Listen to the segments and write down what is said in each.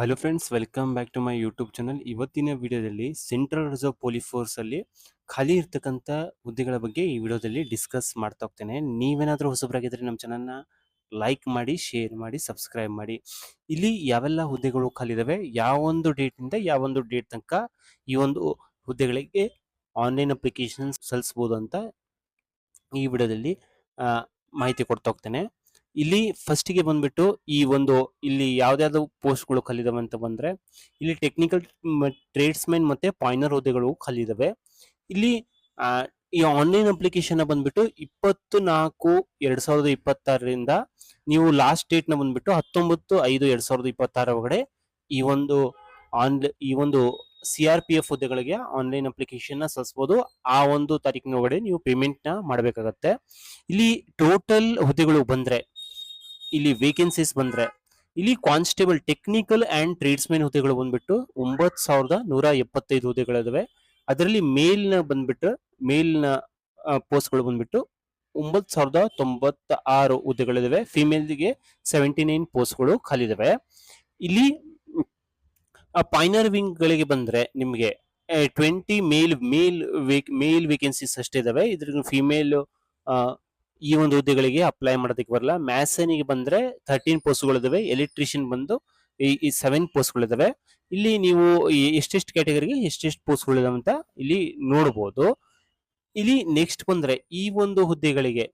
Hello friends, welcome back to my YouTube channel. ಇವತ್ತಿನ ವಿಡಿಯೋದಲ್ಲಿ central reserve police force ಅಲ್ಲಿ ಖಾಲಿ ಇರ್ತಕ್ಕಂಥ ಹುದ್ದೆಗಳ ಬಗ್ಗೆ ಈ ವಿಡಿಯೋದಲ್ಲಿ ಡಿಸ್ಕಸ್ ಮಾಡ್ತಾ ಹೋಗ್ತೇನೆ. ನೀವೇನಾದರೂ ಹೊಸಬರಾಗಿದ್ರೆ ನಮ್ಮ ಚಾನಲ್ನ ಲೈಕ್ ಮಾಡಿ, ಶೇರ್ ಮಾಡಿ, ಸಬ್ಸ್ಕ್ರೈಬ್ ಮಾಡಿ. ಇಲ್ಲಿ ಯಾವೆಲ್ಲ ಹುದ್ದೆಗಳು ಖಾಲಿ ಇದಾವೆ, ಯಾವೊಂದು ಡೇಟಿಂದ ಯಾವೊಂದು ಡೇಟ್ ತನಕ ಈ ಒಂದು ಹುದ್ದೆಗಳಿಗೆ ಆನ್ಲೈನ್ ಅಪ್ಲಿಕೇಶನ್ ಸಲ್ಲಿಸ್ಬೋದು ಅಂತ ಈ ವಿಡಿಯೋದಲ್ಲಿ ಮಾಹಿತಿ ಕೊಡ್ತಾ ಹೋಗ್ತೇನೆ. ಇಲ್ಲಿ ಫಸ್ಟಿಗೆ ಬಂದ್ಬಿಟ್ಟು ಈ ಒಂದು ಇಲ್ಲಿ ಯಾವ್ದಾವ್ದು ಪೋಸ್ಟ್ಗಳು ಖಾಲಿದಾವೆ ಅಂತ ಬಂದ್ರೆ ಇಲ್ಲಿ ಟೆಕ್ನಿಕಲ್ ಟ್ರೇಡ್ಸ್ಮೆನ್ ಮತ್ತೆ ಪಾಯ್ನರ್ ಹುದ್ದೆಗಳು ಖಾಲಿದಾವೆ. ಇಲ್ಲಿ ಈ ಆನ್ಲೈನ್ ಅಪ್ಲಿಕೇಶನ್ ಬಂದ್ಬಿಟ್ಟು 24/4/2026 ನೀವು ಲಾಸ್ಟ್ ಡೇಟ್ ನ ಬಂದ್ಬಿಟ್ಟು 19/5/2026 ಒಳಗಡೆ ಈ ಒಂದು CRPF ಹುದ್ದೆಗಳಿಗೆ ಆನ್ಲೈನ್ ಅಪ್ಲಿಕೇಶನ್ ನ ಸಲ್ಲಿಸಬಹುದು. ಆ ಒಂದು ತಾರೀಕಿನ ಒಳಗಡೆ ನೀವು ಪೇಮೆಂಟ್ ನ ಮಾಡಬೇಕಾಗತ್ತೆ. ಇಲ್ಲಿ ಟೋಟಲ್ ಹುದ್ದೆಗಳು ಬಂದ್ರೆ ಇಲ್ಲಿ ವೇಕೆನ್ಸೀಸ್ ಬಂದ್ರೆ ಇಲ್ಲಿ ಕಾನ್ಸ್ಟೇಬಲ್ ಟೆಕ್ನಿಕಲ್ ಅಂಡ್ ಟ್ರೇಡ್ಸ್ಮೆನ್ ಹುದ್ದೆಗಳು ಬಂದ್ಬಿಟ್ಟು 9,175 ಹುದ್ದೆಗಳಿದಾವೆ. ಅದರಲ್ಲಿ ಮೇಲ್ನ ಪೋಸ್ಟ್ಗಳು ಬಂದ್ಬಿಟ್ಟು 9,096 ಹುದ್ದೆಗಳಿದಾವೆ. ಫಿಮೇಲ್ಗೆ 79 ಪೋಸ್ಟ್ಗಳು ಖಾಲಿದಾವೆ. ಇಲ್ಲಿ ಪಾಯ್ನರ್ ವಿಂಗ್ ಗಳಿಗೆ ಬಂದ್ರೆ ನಿಮ್ಗೆ 20 ಮೇಲ್ ವೇಕೆನ್ಸೀಸ್ ಅಷ್ಟೇ ಇದಾವೆ. ಇದ್ರ ಫಿಮೇಲ್ ಈ ಒಂದು ಹುದ್ದೆಗಳಿಗೆ ಅಪ್ಲೈ ಮಾಡೋದಕ್ಕೆ ಬರಲ್ಲ. ಮ್ಯಾಸನಿಗೆ ಬಂದ್ರೆ 13 ಪೋಸ್ಟ್ಗಳಿದಾವೆ. ಎಲೆಕ್ಟ್ರಿಷಿಯನ್ ಬಂದು ಈ 7 ಪೋಸ್ಟ್ಗಳಿದಾವೆ. ಇಲ್ಲಿ ನೀವು ಎಷ್ಟೆಷ್ಟು ಕ್ಯಾಟಗರಿಗೆ ಎಷ್ಟೆಷ್ಟು ಪೋಸ್ಟ್ಗಳಿದಾವೆ ಅಂತ ಇಲ್ಲಿ ನೋಡಬಹುದು. ಇಲ್ಲಿ ನೆಕ್ಸ್ಟ್ ಬಂದ್ರೆ ಈ ಒಂದು ಹುದ್ದೆಗಳಿಗೆ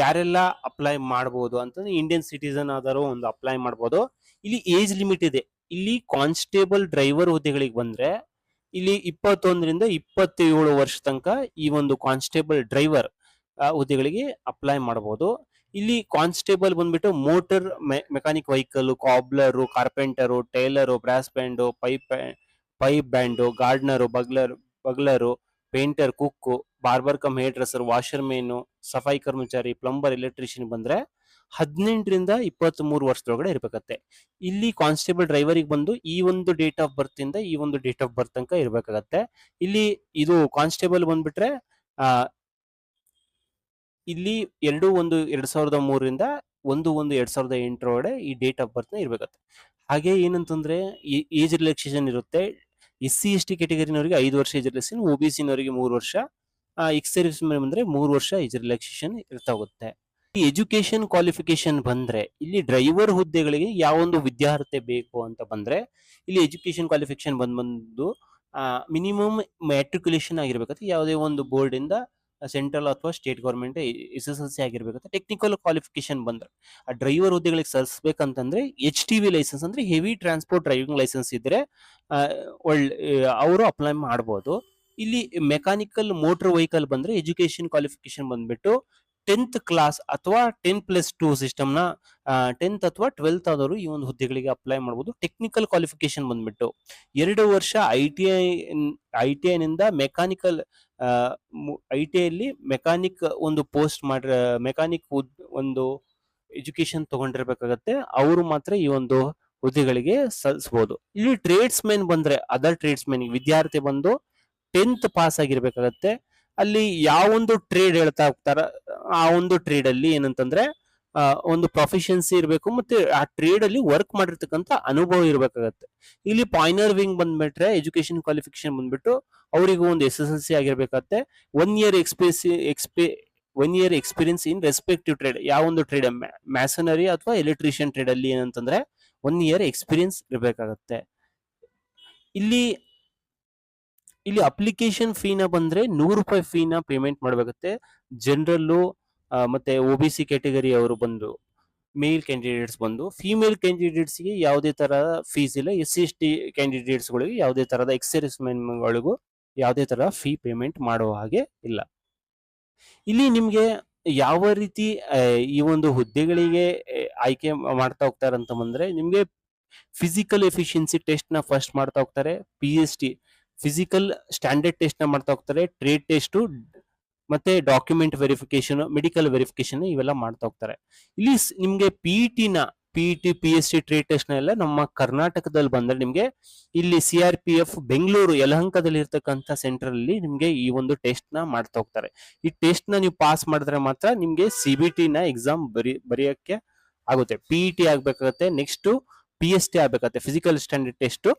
ಯಾರೆಲ್ಲ ಅಪ್ಲೈ ಮಾಡಬಹುದು ಅಂತಂದ್ರೆ ಇಂಡಿಯನ್ ಸಿಟಿಸನ್ ಆದರೂ ಒಂದು ಅಪ್ಲೈ ಮಾಡಬಹುದು. ಇಲ್ಲಿ ಏಜ್ ಲಿಮಿಟ್ ಇದೆ. ಇಲ್ಲಿ ಕಾನ್ಸ್ಟೇಬಲ್ ಡ್ರೈವರ್ ಹುದ್ದೆಗಳಿಗೆ ಬಂದ್ರೆ ಇಲ್ಲಿ 21ರಿಂದ 27 ವರ್ಷ ತನಕ ಈ ಒಂದು ಕಾನ್ಸ್ಟೇಬಲ್ ಡ್ರೈವರ್ ಹುದ್ದೆಗಳಿಗೆ ಅಪ್ಲೈ ಮಾಡಬಹುದು. ಇಲ್ಲಿ ಕಾನ್ಸ್ಟೇಬಲ್ ಬಂದ್ಬಿಟ್ಟು motor mechanic vehicle, cobbler, carpenter, tailor, brass band, pipe band, gardener, bugler, painter, cook, barber cum hair dresser, washerman, ಸಫಾಯಿ ಕರ್ಮಚಾರಿ, ಪ್ಲಂಬರ್, ಎಲೆಕ್ಟ್ರಿಷಿಯನ್ ಬಂದ್ರೆ 18ರಿಂದ 23 ವರ್ಷದೊಳಗಡೆ ಇರ್ಬೇಕತ್ತೆ. ಇಲ್ಲಿ ಕಾನ್ಸ್ಟೇಬಲ್ ಡ್ರೈವರಿಗೆ ಬಂದು ಈ ಒಂದು ಡೇಟ್ ಆಫ್ ಬರ್ತ್ ಇಂದ ಈ ಒಂದು ಡೇಟ್ ಆಫ್ ಬರ್ತ್ ತನಕ ಇರ್ಬೇಕಾಗತ್ತೆ. ಇಲ್ಲಿ ಇದು ಕಾನ್ಸ್ಟೇಬಲ್ ಬಂದ್ಬಿಟ್ರೆ ಇಲ್ಲಿ 2/1/2003 1/1/2008 ಒಳಗಡೆ ಈ ಡೇಟ್ ಆಫ್ ಬರ್ತ್ ನ ಇರ್ಬೇಕತ್ತೆ. ಹಾಗೆ ಏನಂತಂದ್ರೆ ಏಜ್ ರಿಲ್ಯಾಕ್ಸೇಷನ್ ಇರುತ್ತೆ. SC/ST ಕ್ಯಾಟಗರಿನವರಿಗೆ 5 ವರ್ಷ ಏಜ್ ರಿಲ್ಯಾಕ್ಸೇಷನ್, OBC ನವರಿಗೆ 3 ವರ್ಷ, ಎಕ್ಸ್ ಸರ್ವಿಸ್ ಮೆನ್ ಬಂದ್ರೆ 3 ವರ್ಷ ಏಜ್ ರಿಲ್ಯಾಕ್ಸೇಷನ್ ಇರ್ತಾ ಹೋಗುತ್ತೆ. ಈ ಎಜುಕೇಶನ್ ಕ್ವಾಲಿಫಿಕೇಶನ್ ಬಂದ್ರೆ ಇಲ್ಲಿ ಡ್ರೈವರ್ ಹುದ್ದೆಗಳಿಗೆ ಯಾವೊಂದು ವಿದ್ಯಾರ್ಹತೆ ಬೇಕು ಅಂತ ಬಂದ್ರೆ ಇಲ್ಲಿ ಎಜುಕೇಶನ್ ಕ್ವಾಲಿಫಿಕೇಶನ್ ಬಂದು ಮಿನಿಮಮ್ ಮ್ಯಾಟ್ರಿಕ್ಯುಲೇಷನ್ ಆಗಿರ್ಬೇಕತ್ತೆ. ಯಾವುದೇ ಒಂದು ಬೋರ್ಡ್ ಇಂದ ಸೆಂಟ್ರಲ್ ಅಥವಾ ಸ್ಟೇಟ್ ಗೌರ್ಮೆಂಟ್ SSLC ಆಗಿರ್ಬೇಕತ್ತೆ. ಟೆಕ್ನಿಕಲ್ ಕ್ವಾಲಿಫಿಕೇಶನ್ ಬಂದ್ರೆ ಆ ಡ್ರೈವರ್ ಹುದ್ದೆಗಳಿಗೆ ಸಲ್ಲಿಸಬೇಕಂತಂದ್ರೆ HTV ಲೈಸೆನ್ಸ್ ಅಂದ್ರೆ ಹೆವಿ ಟ್ರಾನ್ಸ್ಪೋರ್ಟ್ ಡ್ರೈವಿಂಗ್ ಲೈಸೆನ್ಸ್ ಇದ್ರೆ ಅವರು ಅಪ್ಲೈ ಮಾಡಬಹುದು. ಇಲ್ಲಿ ಮೆಕ್ಯಾನಿಕಲ್ ಮೋಟರ್ ವೆಹಿಕಲ್ ಬಂದ್ರೆ ಎಜುಕೇಶನ್ ಕ್ವಾಲಿಫಿಕೇಶನ್ ಬಂದ್ಬಿಟ್ಟು 10th ಕ್ಲಾಸ್ ಅಥವಾ 10+2 ಸಿಸ್ಟಮ್ ನ 10th ಅಥವಾ 12th ಆದವರು ಈ ಒಂದು ಹುದ್ದೆಗಳಿಗೆ ಅಪ್ಲೈ ಮಾಡಬಹುದು. ಟೆಕ್ನಿಕಲ್ ಕ್ವಾಲಿಫಿಕೇಶನ್ ಬಂದ್ಬಿಟ್ಟು 2 ವರ್ಷ ITI ನಿಂದ ಮೆಕ್ಯಾನಿಕಲ್ ITI ಅಲ್ಲಿ ಮೆಕ್ಯಾನಿಕ್ ಒಂದು ಪೋಸ್ಟ್ ಮೆಕ್ಯಾನಿಕ್ ಒಂದು ಎಜುಕೇಶನ್ ತಗೊಂಡಿರ್ಬೇಕಾಗತ್ತೆ. ಅವರು ಮಾತ್ರ ಈ ಒಂದು ಹುದ್ದೆಗಳಿಗೆ ಸಲ್ಲಿಸಬಹುದು. ಇಲ್ಲಿ ಟ್ರೇಡ್ಸ್ ಮೆನ್ ಬಂದ್ರೆ ಅದರ್ ಟ್ರೇಡ್ಸ್ ಮೆನ್ ವಿದ್ಯಾರ್ಥಿ ಬಂದು 10th ಪಾಸ್ ಆಗಿರ್ಬೇಕಾಗತ್ತೆ. ಅಲ್ಲಿ ಯಾವೊಂದು ಟ್ರೇಡ್ ಹೇಳ್ತಾ ಹೋಗ್ತಾರ ಆ ಒಂದು ಟ್ರೇಡ್ ಅಲ್ಲಿ ಏನಂತಂದ್ರೆ ಒಂದು ಪ್ರೊಫಿಷಿಯನ್ಸಿ ಇರಬೇಕು, ಮತ್ತೆ ಆ ಟ್ರೇಡ್ ಅಲ್ಲಿ ವರ್ಕ್ ಮಾಡಿರ್ತಕ್ಕಂಥ ಅನುಭವ ಇರಬೇಕಾಗತ್ತೆ. ಇಲ್ಲಿ ಪಾಯ್ನರ್ ವಿಂಗ್ ಬಂದ್ಬಿಟ್ರೆ ಎಜುಕೇಶನ್ ಕ್ವಾಲಿಫಿಕೇಶನ್ ಬಂದ್ಬಿಟ್ಟು ಅವರಿಗೂ ಒಂದು SSLC ಆಗಿರ್ಬೇಕಾಗತ್ತೆ. 1 year experience in respective trade. ಯಾವೊಂದು ಟ್ರೇಡ್ ಮ್ಯಾಸನರಿ ಅಥವಾ ಎಲೆಕ್ಟ್ರಿಷಿಯನ್ ಟ್ರೇಡ್ ಅಲ್ಲಿ ಏನಂತಂದ್ರೆ 1 ಇಯರ್ ಎಕ್ಸ್ಪೀರಿಯನ್ಸ್ ಇರಬೇಕಾಗತ್ತೆ. ಇಲ್ಲಿ ಅಪ್ಲಿಕೇಶನ್ ಫೀನ ಬಂದ್ರೆ 100 ರೂಪಾಯಿ ಫೀನ ಪೇಮೆಂಟ್ ಮಾಡಬೇಕಾಗುತ್ತೆ. ಜನರಲ್ಲು ಮತ್ತೆ OBC ಕ್ಯಾಟಗರಿ ಅವರು ಬಂದು ಮೇಲ್ ಕ್ಯಾಂಡಿಡೇಟ್ಸ್ ಬಂದು, ಫಿಮೇಲ್ ಕ್ಯಾಂಡಿಡೇಟ್ಸ್ ಗೆ ಯಾವುದೇ ತರಹದ ಫೀಸ್ ಇಲ್ಲ. SC/ST ಕ್ಯಾಂಡಿಡೇಟ್ಸ್ ಗಳಿಗೆ ಯಾವುದೇ ತರಹದ ಎಕ್ಸ್ ಗಳಿಗೂ ಯಾವುದೇ ತರ ಫೀ ಪೇಮೆಂಟ್ ಮಾಡುವ ಹಾಗೆ ಇಲ್ಲ. ಇಲ್ಲಿ ನಿಮ್ಗೆ ಯಾವ ರೀತಿ ಈ ಒಂದು ಹುದ್ದೆಗಳಿಗೆ ಆಯ್ಕೆ ಮಾಡ್ತಾ ಹೋಗ್ತಾರೆ ಅಂತ ಬಂದ್ರೆ ನಿಮ್ಗೆ ಫಿಸಿಕಲ್ ಎಫಿಷಿಯನ್ಸಿ ಟೆಸ್ಟ್ ನ ಫಸ್ಟ್ ಮಾಡ್ತಾ ಹೋಗ್ತಾರೆ. PST ಫಿಸಿಕಲ್ ಸ್ಟ್ಯಾಂಡರ್ಡ್ ಟೆಸ್ಟ್ ನ ಮಾಡ್ತಾ ಹೋಗ್ತಾರೆ. ಟ್ರೇಡ್ ಟೆಸ್ಟ್ ಮತ್ತೆ ಡಾಕ್ಯುಮೆಂಟ್ ವೆರಿಫಿಕೇಶನ್, ಮೆಡಿಕಲ್ ವೆರಿಫಿಕೇಶನ್ ಇವೆಲ್ಲ ಮಾಡ್ತಾ ಹೋಗ್ತಾರೆ. ಇಲ್ಲಿ ನಿಮ್ಗೆ PET PST ಟ್ರೇಡ್ ಟೆಸ್ಟ್ ನ ಎಲ್ಲ ನಮ್ಮ ಕರ್ನಾಟಕದಲ್ಲಿ ಬಂದ್ರೆ ನಿಮ್ಗೆ ಇಲ್ಲಿ CRPF ಬೆಂಗಳೂರು ಯಲಹಂಕದಲ್ಲಿ ಇರ್ತಕ್ಕಂಥ ಸೆಂಟರ್ ಅಲ್ಲಿ ನಿಮ್ಗೆ ಈ ಒಂದು ಟೆಸ್ಟ್ ನ ಮಾಡ್ತಾ ಹೋಗ್ತಾರೆ. ಈ ಟೆಸ್ಟ್ ನ ನೀವು ಪಾಸ್ ಮಾಡಿದ್ರೆ ಮಾತ್ರ ನಿಮ್ಗೆ CBT ನ ಎಕ್ಸಾಮ್ ಬರೆಯಕ್ಕೆ ಆಗುತ್ತೆ. PET ಆಗ್ಬೇಕಾಗತ್ತೆ. ನೆಕ್ಸ್ಟ್ PST ಆಗ್ಬೇಕಾಗತ್ತೆ, ಫಿಸಿಕಲ್ ಸ್ಟ್ಯಾಂಡರ್ಡ್ ಟೆಸ್ಟ್.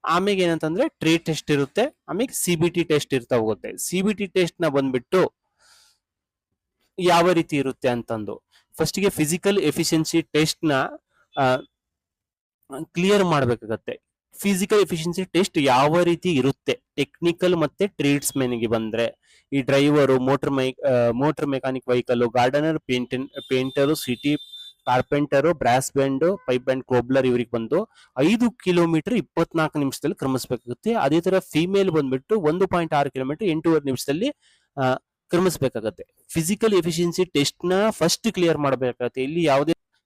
ಆಮೇಲೆ ಏನಂತಂದ್ರೆ ಟ್ರೇಡ್ ಟೆಸ್ಟ್ ಇರುತ್ತೆ, ಆಮೇಲೆ CBT ಟೆಸ್ಟ್ ಇರ್ತಾ ಹೋಗುತ್ತೆ. CBT ಟೆಸ್ಟ್ ನ ಬಂದ್ಬಿಟ್ಟು ಯಾವ ರೀತಿ ಇರುತ್ತೆ ಅಂತಂದು, ಫಸ್ಟ್ ಗೆ ಫಿಸಿಕಲ್ ಎಫಿಷಿಯನ್ಸಿ ಟೆಸ್ಟ್ ನ ಕ್ಲಿಯರ್ ಮಾಡ್ಬೇಕಾಗತ್ತೆ. ಫಿಸಿಕಲ್ ಎಫಿಷಿಯನ್ಸಿ ಟೆಸ್ಟ್ ಯಾವ ರೀತಿ ಇರುತ್ತೆ, ಟೆಕ್ನಿಕಲ್ ಮತ್ತೆ ಟ್ರೇಡ್ಸ್ ಗೆ ಬಂದ್ರೆ ಈ driver, motor mechanic vehicle, gardener, painter, city carpenter, brass band, pipe band, cobbler ಇವರಿಗೆ ಬಂದು 5 ಕಿಲೋಮೀಟರ್ 24 ನಿಮಿಷದಲ್ಲಿ ಕ್ರಮಿಸಬೇಕಾಗುತ್ತೆ. ಅದೇ ತರ ಫಿಮೇಲ್ ಬಂದ್ಬಿಟ್ಟು 1.6 ಕಿಲೋಮೀಟರ್ 8.5 ನಿಮಿಷದಲ್ಲಿ ಕ್ರಮಿಸಬೇಕಾಗತ್ತೆ. ಫಿಸಿಕಲ್ ಎಫಿಷಿಯನ್ಸಿ ಟೆಸ್ಟ್ ನ ಫಸ್ಟ್ ಕ್ಲಿಯರ್ ಮಾಡಬೇಕಾಗತ್ತೆ.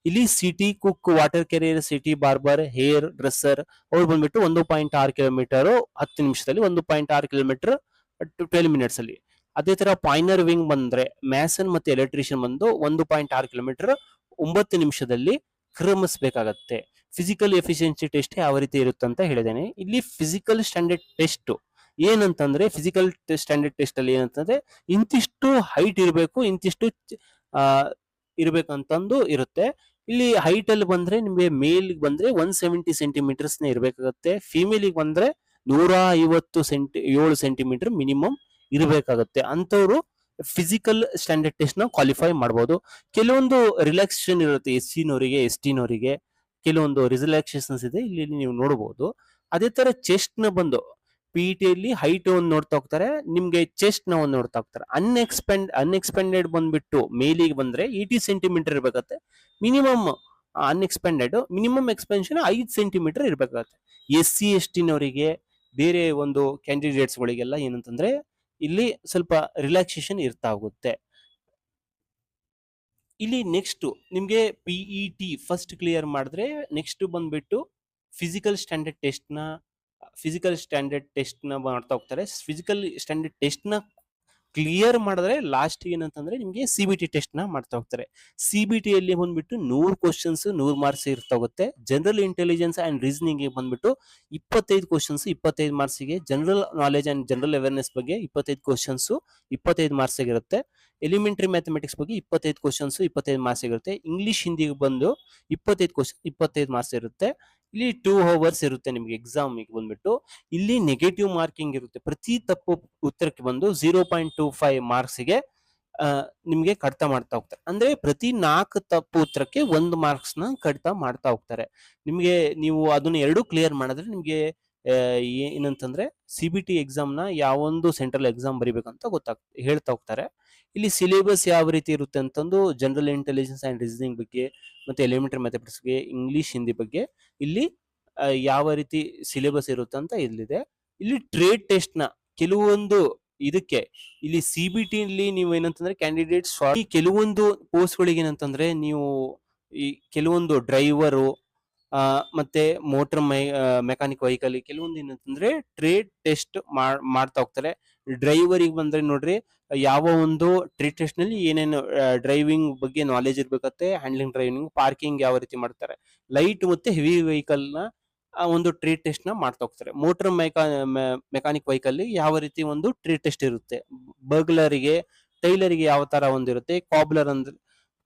ಇಲ್ಲಿ city cook, water career, city barber, hair dresser ಅವ್ರು ಬಂದ್ಬಿಟ್ಟು 1.6 ಕಿಲೋಮೀಟರ್ 10 ನಿಮಿಷದಲ್ಲಿ, 1.6 ಕಿಲೋಮೀಟರ್ 12 ಮಿನಿಟ್ಸ್ ಅಲ್ಲಿ. ಅದೇ ತರ ಪಾಯ್ನರ್ ವಿಂಗ್ ಬಂದ್ರೆ ಮ್ಯಾಸನ್ ಮತ್ತೆ ಎಲೆಕ್ಟ್ರಿಷಿಯನ್ ಬಂದು 1.6 ಕಿಲೋಮೀಟರ್ 9 ನಿಮಿಷದಲ್ಲಿ ಕ್ರಮಿಸಬೇಕಾಗತ್ತೆ. ಫಿಸಿಕಲ್ ಎಫಿಷಿಯನ್ಸಿ ಟೆಸ್ಟ್ ಯಾವ ರೀತಿ ಇರುತ್ತೆ ಅಂತ ಹೇಳಿದ್ದೇನೆ. ಇಲ್ಲಿ ಫಿಸಿಕಲ್ ಸ್ಟ್ಯಾಂಡರ್ಡ್ ಟೆಸ್ಟ್ ಏನಂತಂದ್ರೆ, ಫಿಸಿಕಲ್ ಸ್ಟ್ಯಾಂಡರ್ಡ್ ಟೆಸ್ಟ್ ಅಲ್ಲಿ ಏನಂತಂದ್ರೆ ಇಂತಿಷ್ಟು ಹೈಟ್ ಇರಬೇಕು, ಇಂತಿಷ್ಟು ಇರ್ಬೇಕಂತಂದು ಇರುತ್ತೆ. ಇಲ್ಲಿ ಹೈಟ್ ಅಲ್ಲಿ ಬಂದ್ರೆ ನಿಮಗೆ ಮೇಲ್ ಬಂದ್ರೆ 170 ಸೆಂಟಿಮೀಟರ್ಸ್ ಇರ್ಬೇಕಾಗತ್ತೆ. ಫಿಮೇಲ್ ಬಂದ್ರೆ 157 ಸೆಂಟಿಮೀಟರ್ ಮಿನಿಮಮ್ ಇರಬೇಕಾಗತ್ತೆ. ಅಂತವ್ರು ಫಿಸಿಕಲ್ ಸ್ಟ್ಯಾಂಡರ್ಡ್ ಟೆಸ್ಟ್ ನ ಕ್ವಾಲಿಫೈ ಮಾಡಬಹುದು. ಕೆಲವೊಂದು ರಿಲ್ಯಾಕ್ಸೇಷನ್ ಇರುತ್ತೆ SC ನವರಿಗೆ, ST ನವರಿಗೆ ಕೆಲವೊಂದು ರಿಲ್ಯಾಕ್ಸೇಷನ್ಸ್ ಇದೆ, ಇಲ್ಲಿ ನೀವು ನೋಡಬಹುದು. ಅದೇ ತರ ಚೆಸ್ಟ್ ನ ಬಂದು PET ಅಲ್ಲಿ ಹೈಟ್ ಒಂದು ನೋಡ್ತಾ ಹೋಗ್ತಾರೆ, ನಿಮ್ಗೆ ಚೆಸ್ಟ್ ನ ಒಂದು ನೋಡ್ತಾ ಹೋಗ್ತಾರೆ. ಅನ್ಎಕ್ಸ್ಪೆಂಡೆಡ್ ಬಂದ್ಬಿಟ್ಟು ಮೇಲಿಗೆ ಬಂದ್ರೆ 80 ಸೆಂಟಿಮೀಟರ್ ಇರ್ಬೇಕಾಗತ್ತೆ. Minimum unexpanded, minimum expansion 5 centimetre ಇರ್ಬೇಕಾಗತ್ತೆ. SC ST ನವರಿಗೆ, ಬೇರೆ ಒಂದು ಕ್ಯಾಂಡಿಡೇಟ್ಸ್ ಗಳಿಗೆಲ್ಲ ಏನಂತಂದ್ರೆ ಇಲ್ಲಿ ಸ್ವಲ್ಪ ರಿಲ್ಯಾಕ್ಸೇಷನ್ ಇರ್ತಾ ಹೋಗುತ್ತೆ. ಇಲ್ಲಿ ನೆಕ್ಸ್ಟ್ ನಿಮ್ಗೆ PET ಫಸ್ಟ್ ಕ್ಲಿಯರ್ ಮಾಡಿದ್ರೆ ನೆಕ್ಸ್ಟ್ ಬಂದ್ಬಿಟ್ಟು ಫಿಸಿಕಲ್ ಸ್ಟ್ಯಾಂಡರ್ಡ್ ಟೆಸ್ಟ್ ನ ಮಾಡ್ತಾ ಹೋಗ್ತಾರೆ. ಫಿಸಿಕಲ್ ಸ್ಟ್ಯಾಂಡರ್ಡ್ ಟೆಸ್ಟ್ ನ ಕ್ಲಿಯರ್ ಮಾಡಿದ್ರೆ ಲಾಸ್ಟ್ ಏನಂತಂದ್ರೆ ನಿಮ್ಗೆ CBT ಟೆಸ್ಟ್ ನ ಮಾಡ್ತಾ ಹೋಗ್ತಾರೆ. CBT ಅಲ್ಲಿ ಬಂದ್ಬಿಟ್ಟು 100 ಕ್ವಶನ್ಸ್ 100 ಮಾರ್ಕ್ಸ್ ಇರ್ತಾ ಹೋಗುತ್ತೆ. ಜನರಲ್ ಇಂಟೆಲಿಜೆನ್ಸ್ ಅಂಡ್ ರೀಸನಿಂಗ್ ಬಂದ್ಬಿಟ್ಟು 25 ಕ್ವಶನ್ಸ್ 25 ಮಾರ್ಕ್ಸ್ ಗೆ, general knowledge and general awareness ಬಗ್ಗೆ 25 ಕ್ವಶನ್ಸ್ 25 ಮಾರ್ಕ್ಸ್ ಇರುತ್ತೆ. ಎಲಿಮೆಂಟರಿ ಮ್ಯಾಥಮೆಟಿಕ್ಸ್ ಬಗ್ಗೆ 25 ಕ್ವಶನ್ಸ್ 25 ಮಾರ್ಕ್ಸ್ ಇರುತ್ತೆ. ಇಂಗ್ಲಿಷ್ ಹಿಂದಿಗೆ ಬಂದು 25 ಕ್ವಶನ್ 25 ಮಾರ್ಕ್ಸ್ ಇರುತ್ತೆ. ಇಲ್ಲಿ 2 ಅವರ್ಸ್ ಇರುತ್ತೆ ನಿಮ್ಗೆ ಎಕ್ಸಾಮ್ ಬಂದ್ಬಿಟ್ಟು. ಇಲ್ಲಿ ನೆಗೆಟಿವ್ ಮಾರ್ಕಿಂಗ್ ಇರುತ್ತೆ. ಪ್ರತಿ ತಪ್ಪು ಉತ್ತರಕ್ಕೆ ಬಂದು 0.25 ಮಾರ್ಕ್ಸ್ ಗೆ ನಿಮ್ಗೆ ಕಡಿತ ಮಾಡ್ತಾ ಹೋಗ್ತಾರೆ. ಅಂದ್ರೆ ಪ್ರತಿ 4 ತಪ್ಪು ಉತ್ತರಕ್ಕೆ 1 ಮಾರ್ಕ್ಸ್ ನ ಕಡಿತ ಮಾಡ್ತಾ ಹೋಗ್ತಾರೆ. ನಿಮ್ಗೆ ನೀವು ಅದನ್ನ 2 ಕ್ಲಿಯರ್ ಮಾಡಿದ್ರೆ ನಿಮ್ಗೆ ಏನಂತಂದ್ರೆ CBT ಎಕ್ಸಾಮ್ ನ ಯಾವೊಂದು ಸೆಂಟ್ರಲ್ ಎಕ್ಸಾಮ್ ಬರಿಬೇಕಂತ ಹೇಳ್ತಾ ಹೋಗ್ತಾರೆ. ಇಲ್ಲಿ ಸಿಲೆಬಸ್ ಯಾವ ರೀತಿ ಇರುತ್ತೆ ಅಂತಂದು ಜನರಲ್ ಇಂಟೆಲಿಜೆನ್ಸ್ ಅಂಡ್ ರೀಸನಿಂಗ್ ಬಗ್ಗೆ, ಮತ್ತೆ ಎಲಿಮೆಂಟರಿ ಮ್ಯಾಥಮೆಟಿಕ್ಸ್ ಬಗ್ಗೆ, ಇಂಗ್ಲಿಷ್ ಹಿಂದಿ ಬಗ್ಗೆ ಇಲ್ಲಿ ಯಾವ ರೀತಿ ಸಿಲೆಬಸ್ ಇರುತ್ತೆ ಅಂತ ಇಲ್ಲಿದೆ. ಇಲ್ಲಿ ಟ್ರೇಡ್ ಟೆಸ್ಟ್ ನ ಕೆಲವೊಂದು ಇದಕ್ಕೆ ಇಲ್ಲಿ CBT ಅಲ್ಲಿ ನೀವು ಏನಂತಂದ್ರೆ ಕ್ಯಾಂಡಿಡೇಟ್ಸ್ ಕೆಲವೊಂದು ಪೋಸ್ಟ್ ಗಳಿಗೆ ಏನಂತಂದ್ರೆ ನೀವು ಈ ಕೆಲವೊಂದು ಡ್ರೈವರು ಮತ್ತೆ ಮೋಟರ್ ಮೆಕ್ಯಾನಿಕ್ ವೆಹಿಕಲ್ ಕೆಲವೊಂದು ಏನಂತಂದ್ರೆ ಟ್ರೇಡ್ ಟೆಸ್ಟ್ ಮಾಡ್ತಾ ಹೋಗ್ತಾರೆ. ಡ್ರೈವರಿಗೆ ಬಂದ್ರೆ ನೋಡ್ರಿ, ಯಾವ ಒಂದು ಟ್ರೇಡ್ ಟೆಸ್ಟ್ ನಲ್ಲಿ ಏನೇನು ಡ್ರೈವಿಂಗ್ ಬಗ್ಗೆ ನಾಲೆಜ್ ಇರ್ಬೇಕತ್ತೆ, ಹ್ಯಾಂಡ್ಲಿಂಗ್ ಡ್ರೈವಿಂಗ್, ಪಾರ್ಕಿಂಗ್ ಯಾವ ರೀತಿ ಮಾಡ್ತಾರೆ, ಲೈಟ್ ಮತ್ತೆ ಹೆವಿ ವೆಹಿಕಲ್ ನ ಒಂದು ಟ್ರೇಡ್ ಟೆಸ್ಟ್ ನ ಮಾಡ್ತಾ ಹೋಗ್ತಾರೆ. ಮೋಟರ್ ಮೆಕ್ಯಾನಿಕ್ ವೆಹಿಕಲ್ ಯಾವ ರೀತಿ ಒಂದು ಟ್ರೇಡ್ ಟೆಸ್ಟ್ ಇರುತ್ತೆ, ಬರ್ಗ್ಲರಿಗೆ, ಟೈಲರಿಗೆ ಯಾವ ತರ ಒಂದಿರುತ್ತೆ, ಕಾಬ್ಲರ್ ಅಂದ್ರೆ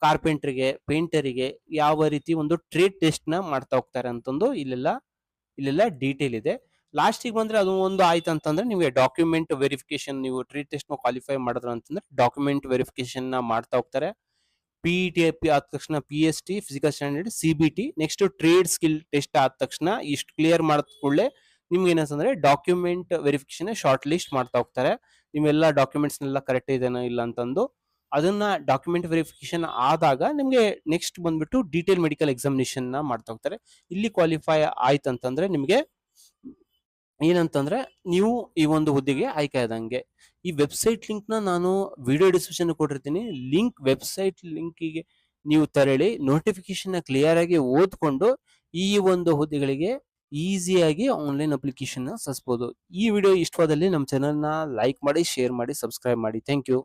ಕಾರ್ಪೆಂಟರ್ಗೆ, ಪೇಂಟರಿಗೆ ಯಾವ ರೀತಿ ಒಂದು ಟ್ರೇಡ್ ಟೆಸ್ಟ್ ನ ಮಾಡ್ತಾ ಹೋಗ್ತಾರೆ ಅಂತಂದು ಇಲ್ಲೆಲ್ಲ ಡೀಟೇಲ್ ಇದೆ. ಲಾಸ್ಟಿಗೆ ಬಂದ್ರೆ ಅದು ಒಂದು ಆಯ್ತು ಅಂತಂದ್ರೆ ನಿಮಗೆ ಡಾಕ್ಯುಮೆಂಟ್ ವೆರಿಫಿಕೇಶನ್, ನೀವು ಟ್ರೇಡ್ ಟೆಸ್ಟ್ ನ ಕ್ವಾಲಿಫೈ ಮಾಡಿದ್ರ ಅಂತಂದ್ರೆ ಡಾಕ್ಯುಮೆಂಟ್ ವೆರಿಫಿಕೇಶನ್ ನ ಮಾಡ್ತಾ ಹೋಗ್ತಾರೆ. PET ಆದ ತಕ್ಷಣ PST physical standard, CBT, next trade skill test ಆದ ತಕ್ಷಣ ಇಷ್ಟು ಕ್ಲಿಯರ್ ಮಾಡಿದ ಕೂಡಲೇ ನಿಮ್ಗೆ ಏನಂತಂದ್ರೆ ಡಾಕ್ಯುಮೆಂಟ್ ವೆರಿಫಿಕೇಶನ್ ಶಾರ್ಟ್ ಲಿಸ್ಟ್ ಮಾಡ್ತಾ ಹೋಗ್ತಾರೆ. ನಿಮ್ಮೆಲ್ಲ ಡಾಕ್ಯುಮೆಂಟ್ಸ್ ನೆಲ್ಲ ಕರೆಕ್ಟ್ ಇದೆನೋ ಇಲ್ಲ ಅಂತಂದು ಅದನ್ನ ಡಾಕ್ಯುಮೆಂಟ್ ವೆರಿಫಿಕೇಶನ್ ಆದಾಗ ನಿಮ್ಗೆ ನೆಕ್ಸ್ಟ್ ಬಂದ್ಬಿಟ್ಟು ಡೀಟೇಲ್ ಮೆಡಿಕಲ್ ಎಕ್ಸಾಮಿನೇಷನ್ ನ ಮಾಡ್ತಾ ಹೋಗ್ತಾರೆ. ಇಲ್ಲಿ ಕ್ವಾಲಿಫೈ ಆಯ್ತಂತಂದ್ರೆ ನಿಮ್ಗೆ ಏನಂತಂದ್ರೆ ನೀವು ಈ ಒಂದು ಹುದ್ದೆಗೆ ಆಯ್ಕೆ ಆದಂಗೆ. ಈ ವೆಬ್ಸೈಟ್ ಲಿಂಕ್ ನ ನಾನು ವಿಡಿಯೋ ಡಿಸ್ಕ್ರಿಪ್ಷನ್ ಕೊಟ್ಟಿರ್ತೀನಿ. ವೆಬ್ಸೈಟ್ ಲಿಂಕಿಗೆ ನೀವು ತೆರಳಿ ನೋಟಿಫಿಕೇಶನ್ ನ ಕ್ಲಿಯರ್ ಆಗಿ ಓದ್ಕೊಂಡು ಈ ಒಂದು ಹುದ್ದೆಗಳಿಗೆ ಈಸಿಯಾಗಿ ಆನ್ಲೈನ್ ಅಪ್ಲಿಕೇಶನ್ ನ ಸಲ್ಲಿಸಬಹುದು. ಈ ವಿಡಿಯೋ ಇಷ್ಟವಾದಲ್ಲಿ ನಮ್ಮ ಚಾನೆಲ್ ನ ಲೈಕ್ ಮಾಡಿ, ಶೇರ್ ಮಾಡಿ, ಸಬ್ಸ್ಕ್ರೈಬ್ ಮಾಡಿ. Thank you.